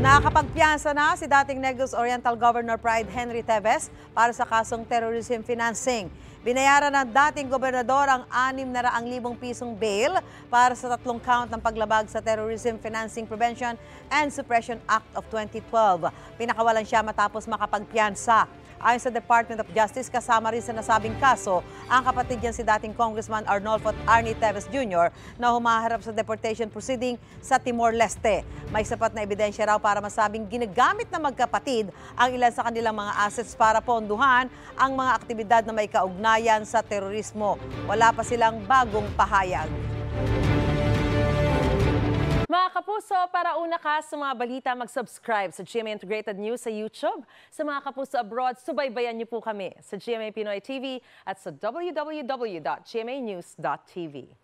Nakakapagpiyansa na si dating Negros Oriental Governor Pride Henry Teves para sa kasong terrorism financing. Binayaran ng dating gobernador ang 600,000 pisong bail para sa 3 count ng paglabag sa Terrorism Financing Prevention and Suppression Act of 2012. Pinakawalan siya matapos makapagpiyansa. Ayon sa Department of Justice, kasama rin sa nasabing kaso ang kapatid niya si dating Congressman Arnolfo Arnie Teves Jr. na humaharap sa deportation proceeding sa Timor-Leste. May sapat na ebidensya raw para masabing ginagamit na magkapatid ang ilan sa kanilang mga assets para ponduhan ang mga aktibidad na may kaugnayan sa terorismo. Wala pa silang bagong pahayag. Mga kapuso, para una ka sa mga balita, mag-subscribe sa GMA Integrated News sa YouTube. Sa mga kapuso abroad, subaybayan niyo po kami sa GMA Pinoy TV at sa www.gmanews.tv.